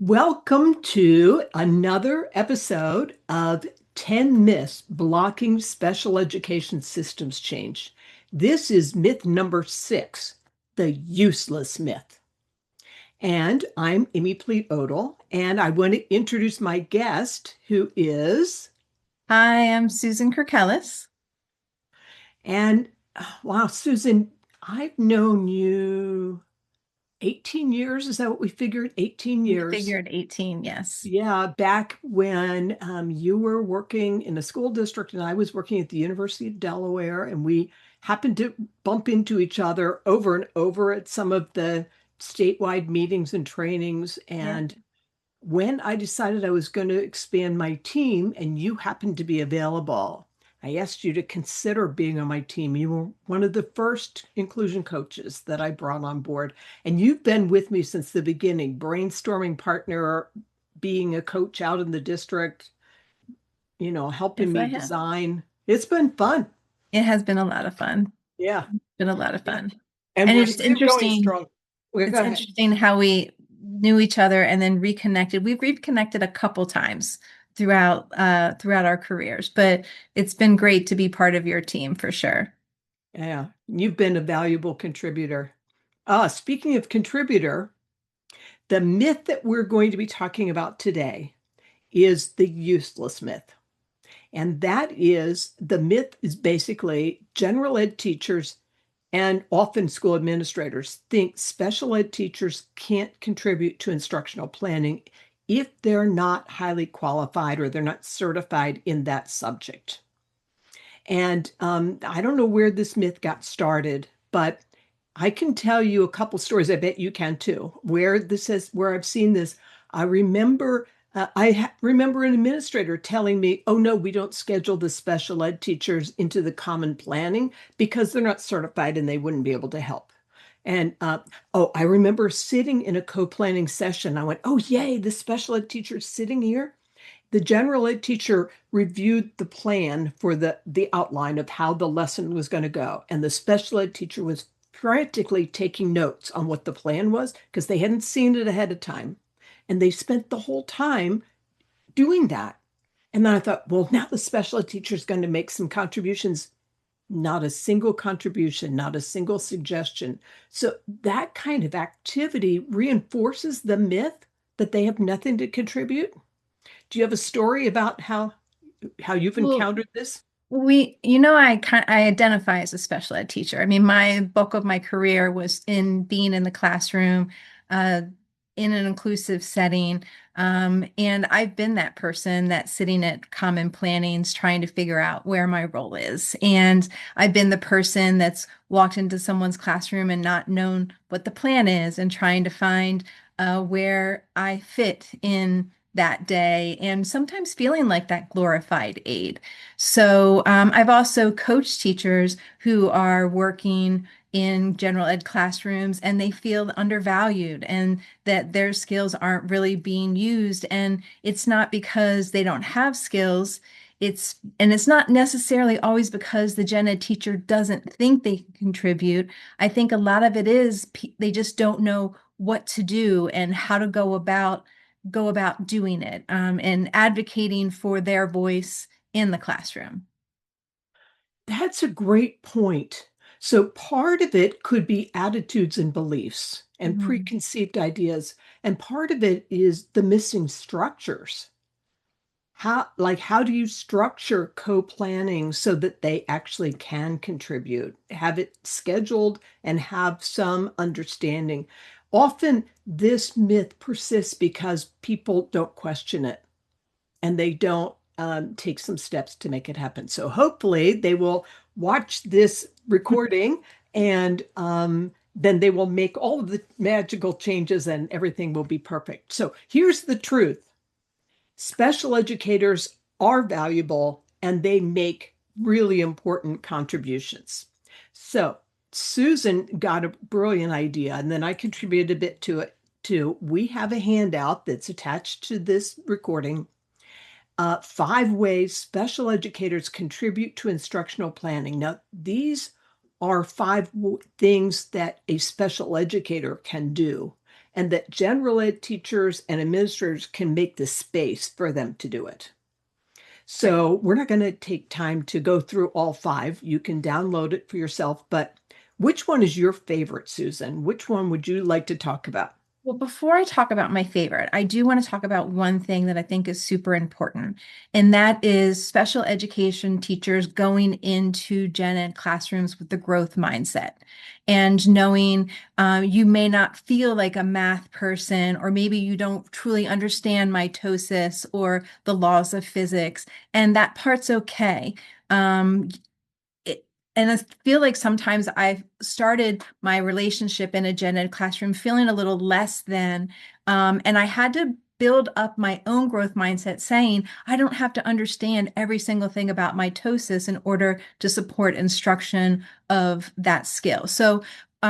Welcome to another episode of 10 Myths Blocking Special Education Systems Change. This is myth number 6, the useless myth. And I'm Amy Pleet-Odle, and I want to introduce my guest, who is, Hi, I'm Susan Kirkellis. and wow, Susan, I've known you 18 years. Is that what we figured? 18 We years. figured 18, yes. Yeah, back when you were working in a school district and I was working at the University of Delaware, and we happened to bump into each other over and over at some of the statewide meetings and trainings. Yeah. And when I decided I was going to expand my team and you happened to be available, I asked you to consider being on my team. You were one of the first inclusion coaches that I brought on board. And you've been with me since the beginning, brainstorming partner, being a coach out in the district, helping Yes, I me have. design. It's been fun. It has been a lot of fun. Yeah. Been a lot of Yeah. fun. And And we're it's still going interesting. strong. Well, It's go ahead. interesting how we knew each other and then reconnected. We've reconnected a couple times throughout our careers, but it's been great to be part of your team for sure. Yeah. You've been a valuable contributor. Speaking of contributor, the myth that we're going to be talking about today is the useless myth. And that is the myth is basically general ed teachers and often school administrators think special ed teachers can't contribute to instructional planning if they're not highly qualified or they're not certified in that subject. And I don't know where this myth got started, but I can tell you a couple stories. I bet you can too. Where I've seen this. I remember remember an administrator telling me, "Oh no, we don't schedule the special ed teachers into the common planning because they're not certified and they wouldn't be able to help." And I remember sitting in a co-planning session. I went, "Oh yay, the special ed teacher's sitting here." The general ed teacher reviewed the plan for the outline of how the lesson was going to go. And the special ed teacher was frantically taking notes on what the plan was because they hadn't seen it ahead of time. And they spent the whole time doing that. And then I thought, well, now the special ed teacher is going to make some contributions. Not a single contribution, not a single suggestion. So that kind of activity reinforces the myth that they have nothing to contribute. Do you have a story about how you've Well, encountered this? I identify as a special ed teacher. I mean, my bulk of my career was in being in the classroom, uh, in an inclusive setting. And I've been that person that's sitting at common plannings trying to figure out where my role is. And I've been the person that's walked into someone's classroom and not known what the plan is and trying to find where I fit in that day and sometimes feeling like that glorified aide. So I've also coached teachers who are working in general ed classrooms and they feel undervalued and that their skills aren't really being used. And it's not because they don't have skills. It's not necessarily always because the gen ed teacher doesn't think they can contribute. I think a lot of it is they just don't know what to do and how to go about doing it and advocating for their voice in the classroom. That's a great point. So part of it could be attitudes and beliefs and Mhm. preconceived ideas, and part of it is the missing structures. How do you structure co-planning so that they actually can contribute, have it scheduled and have some understanding? Often this myth persists because people don't question it and they don't take some steps to make it happen. So hopefully they will watch this recording and then they will make all of the magical changes and everything will be perfect. So here's the truth. Special educators are valuable and they make really important contributions. So Susan got a brilliant idea, and then I contributed a bit to it too. We have a handout that's attached to this recording. 5 ways special educators contribute to instructional planning. Now, these are things that a special educator can do. and that general ed teachers and administrators can make the space for them to do it. Great. So we're not going to take time to go through all five. You can download it for yourself, but which one is your favorite, Susan? Which one would you like to talk about? Well, before I talk about my favorite, I do want to talk about one thing that I think is super important, and that is special education teachers going into gen ed classrooms with the growth mindset and knowing you may not feel like a math person, or maybe you don't truly understand mitosis or the laws of physics, and that part's okay. Um, it, and I feel like sometimes I've started my relationship in a gen ed classroom feeling a little less than, and I had to build up my own growth mindset saying, I don't have to understand every single thing about mitosis in order to support instruction of that skill. So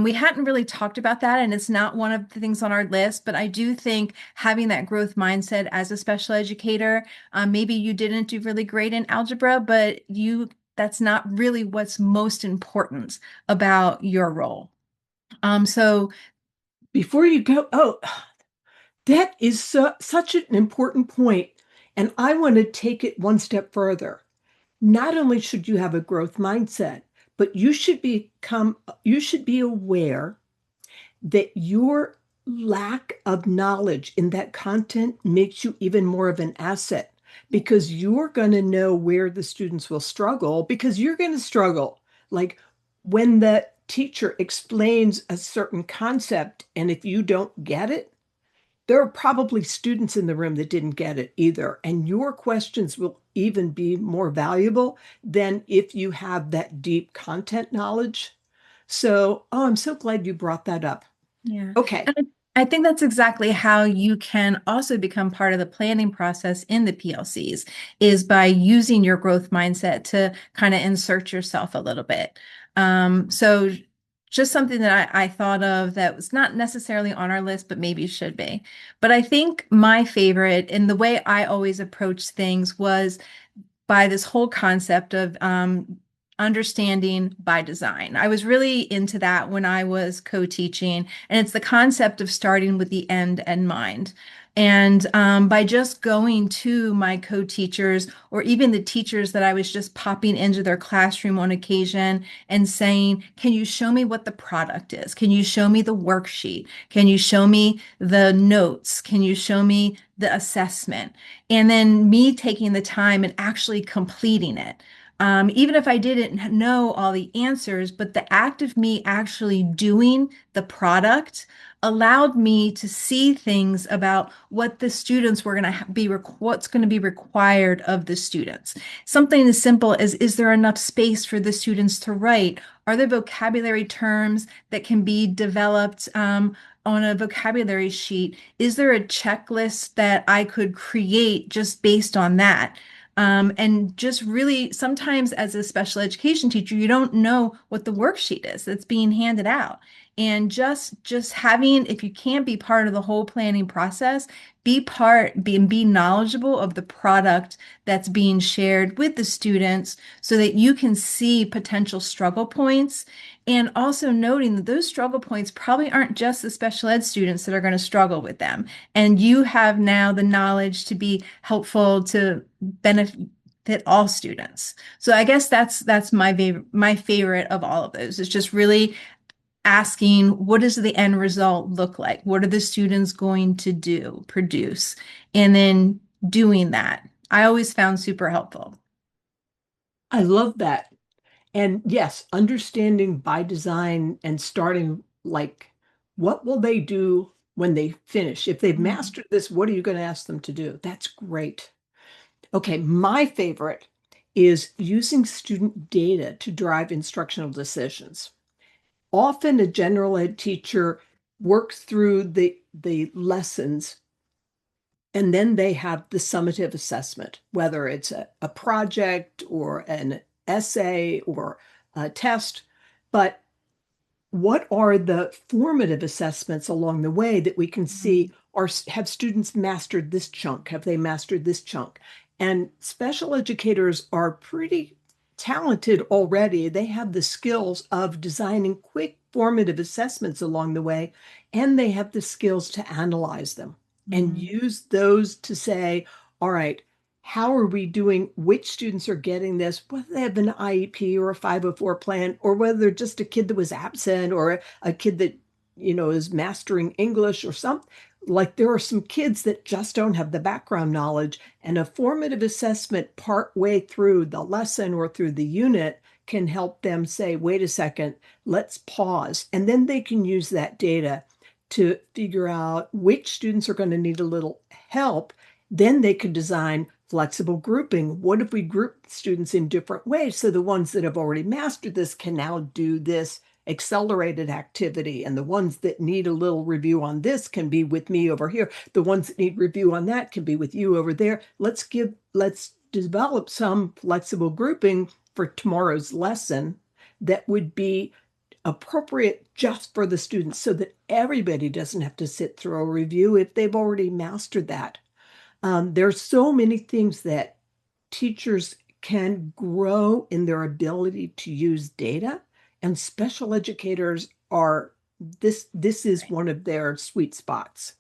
we hadn't really talked about that, and it's not one of the things on our list, but I do think having that growth mindset as a special educator, maybe you didn't do really great in algebra, but that's not really what's most important about your role. So Before you go, oh, that is such an important point, and I want to take it one step further. Not only should you have a growth mindset, but you should be aware that your lack of knowledge in that content makes you even more of an asset because you're going to know where the students will struggle because you're going to struggle. Like when the teacher explains a certain concept, and if you don't get it, there are probably students in the room that didn't get it either. And your questions will even be more valuable than if you have that deep content knowledge. So, oh, I'm so glad you brought that up. yeah. Okay. And I think that's exactly how you can also become part of the planning process in the PLCs is by using your growth mindset to kind of insert yourself a little bit. So just something that I thought of that was not necessarily on our list, but maybe should be. But I think my favorite and the way I always approach things was by this whole concept of understanding by design. I was really into that when I was co-teaching, and it's the concept of starting with the end in mind. And by just going to my co-teachers or even the teachers that I was just popping into their classroom on occasion and saying, can you show me what the product is? Can you show me the worksheet? Can you show me the notes? Can you show me the assessment? And then me taking the time and actually completing it. Even if I didn't know all the answers, but the act of me actually doing the product allowed me to see things about what the students were going to be, what's going to be required of the students. Something as simple as, is there enough space for the students to write? Are there vocabulary terms that can be developed on a vocabulary sheet? Is there a checklist that I could create just based on that? And just really, sometimes as a special education teacher, you don't know what the worksheet is that's being handed out. And just having, if you can't be part of the whole planning process, be knowledgeable of the product that's being shared with the students so that you can see potential struggle points, and also noting that those struggle points probably aren't just the special ed students that are going to struggle with them. And you have now the knowledge to be helpful to benefit all students. So I guess that's my favorite of all of those. It's just really asking, what does the end result look like? What are the students going to produce? And then doing that. I always found super helpful. I love that. And yes, understanding by design and starting like, what will they do when they finish? If they've Mhm. mastered this, what are you going to ask them to do? That's great. Okay, my favorite is using student data to drive instructional decisions. Often a general ed teacher works through the lessons and then they have the summative assessment, whether it's a project or an essay or a test. But what are the formative assessments along the way that we can see, or have students mastered this chunk? Have they mastered this chunk? And special educators are pretty talented already. They have the skills of designing quick formative assessments along the way, and they have the skills to analyze them and Mhm. use those to say, all right, how are we doing? Which students are getting this, whether they have an IEP or a 504 plan, or whether they're just a kid that was absent or a kid that, is mastering English or something. Like there are some kids that just don't have the background knowledge, and a formative assessment part way through the lesson or through the unit can help them say, wait a second, let's pause. And then they can use that data to figure out which students are going to need a little help. Then they could design flexible grouping. What if we group students in different ways so the ones that have already mastered this can now do this accelerated activity, and the ones that need a little review on this can be with me over here. The ones that need review on that can be with you over there. Let's develop some flexible grouping for tomorrow's lesson that would be appropriate just for the students so that everybody doesn't have to sit through a review if they've already mastered that. There's so many things that teachers can grow in their ability to use data, and special educators are this is Right. one of their sweet spots.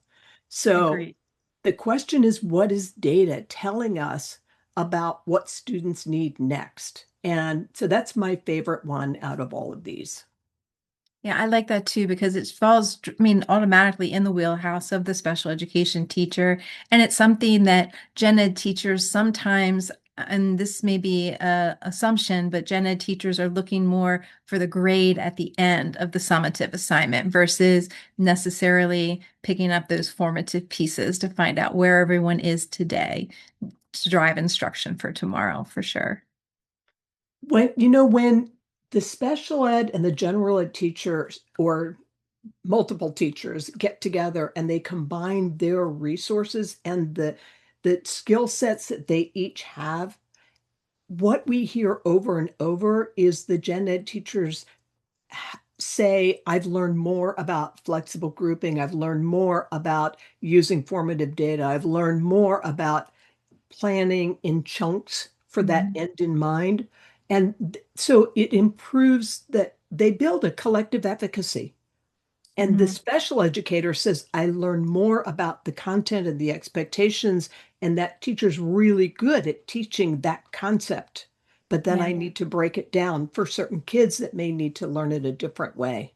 So Agreed. the question is, what is data telling us about what students need next? And so that's my favorite one out of all of these. Yeah, I like that too because it falls, I mean, automatically in the wheelhouse of the special education teacher. And it's something that gen ed teachers sometimes, and this may be a assumption, but gen ed teachers are looking more for the grade at the end of the summative assignment versus necessarily picking up those formative pieces to find out where everyone is today to drive instruction for tomorrow, for sure. When the special ed and the general ed teachers or multiple teachers get together and they combine their resources and the skill sets that they each have, what we hear over and over is the gen ed teachers say, I've learned more about flexible grouping. I've learned more about using formative data. I've learned more about planning in chunks for that Mhm. end in mind. And so it improves that they build a collective efficacy. And the Mhm. special educator says, I learn more about the content and the expectations, and that teacher's really good at teaching that concept. But then I Yeah. need to break it down for certain kids that may need to learn it a different way.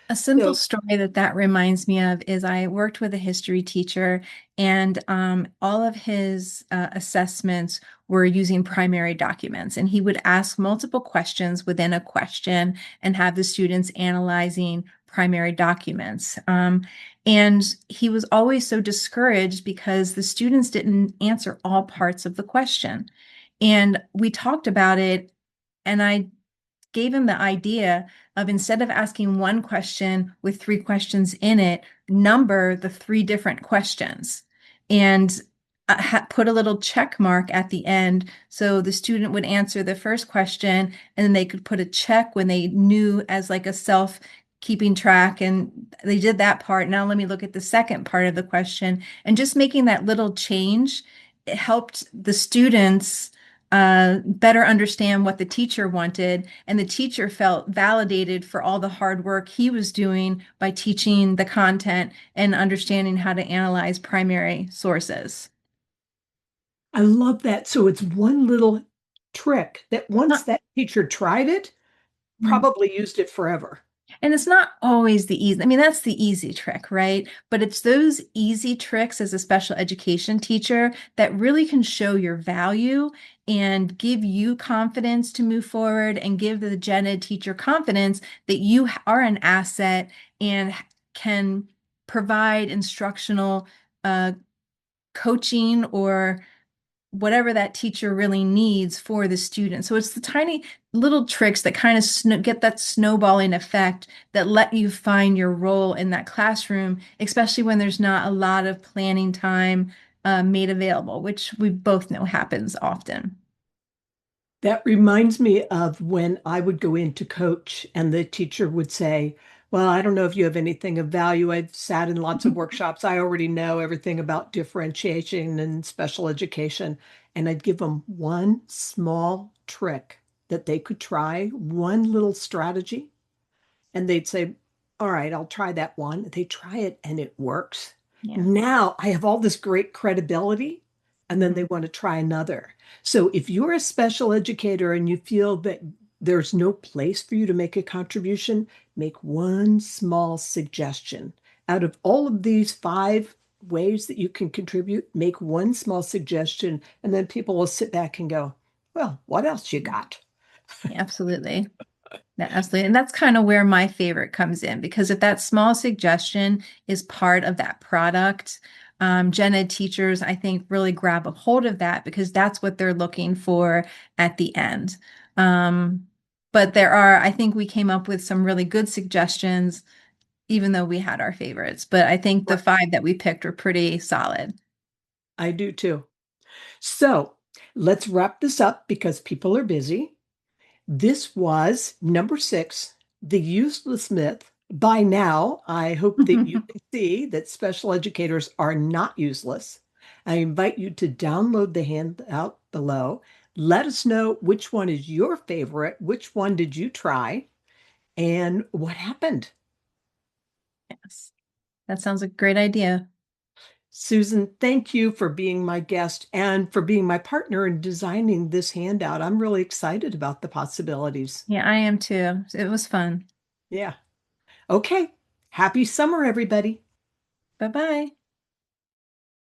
A simple So story that reminds me of is I worked with a history teacher, and all of his assessments were using primary documents. And he would ask multiple questions within a question and have the students analyzing primary documents. And he was always so discouraged because the students didn't answer all parts of the question. And we talked about it, and I gave him the idea of instead of asking one question with three questions in it, number the three different questions and put a little check mark at the end. So the student would answer the first question and then they could put a check when they knew as like a self keeping track and they did that part. Now let me look at the second part of the question and just making that little change. It helped the students better understand what the teacher wanted, and the teacher felt validated for all the hard work he was doing by teaching the content and understanding how to analyze primary sources. I love that. So it's one little trick that once Not- that teacher tried it, probably used it forever. And it's not always the easy. I mean, that's the easy trick, right? But it's those easy tricks as a special education teacher that really can show your value and give you confidence to move forward and give the gen ed teacher confidence that you are an asset and can provide instructional uh, coaching or whatever that teacher really needs for the student. So it's the tiny little tricks that kind of get that snowballing effect that let you find your role in that classroom, especially when there's not a lot of planning time made available, which we both know happens often. That reminds me of when I would go in to coach and the teacher would say, well, I don't know if you have anything of value. I've sat in lots of workshops. I already know everything about differentiation and special education. And I'd give them one small trick that they could try, one little strategy. and they'd say, all right, I'll try that one. They try it and it works. Yeah. Now I have all this great credibility, and then Mhm. they want to try another. So if you're a special educator and you feel that there's no place for you to make a contribution, make one small suggestion. Out of all of these 5 ways that you can contribute, make one small suggestion, and then people will sit back and go, well, what else you got? Yeah, absolutely. Yeah, absolutely. And that's kind of where my favorite comes in because if that small suggestion is part of that product, gen ed teachers, I think, really grab a hold of that because that's what they're looking for at the end. Um, but I think we came up with some really good suggestions, even though we had our favorites. But I think the Right. 5 that we picked were pretty solid. I do too. So let's wrap this up because people are busy. This was number 6, the useless myth. By now, I hope that you can see that special educators are not useless. I invite you to download the handout below. Let us know which one is your favorite, which one did you try, and what happened. Yes, that sounds like a great idea. Susan, thank you for being my guest and for being my partner in designing this handout. I'm really excited about the possibilities. Yeah, I am too. It was fun. Yeah. Okay. Happy summer, everybody. Bye bye.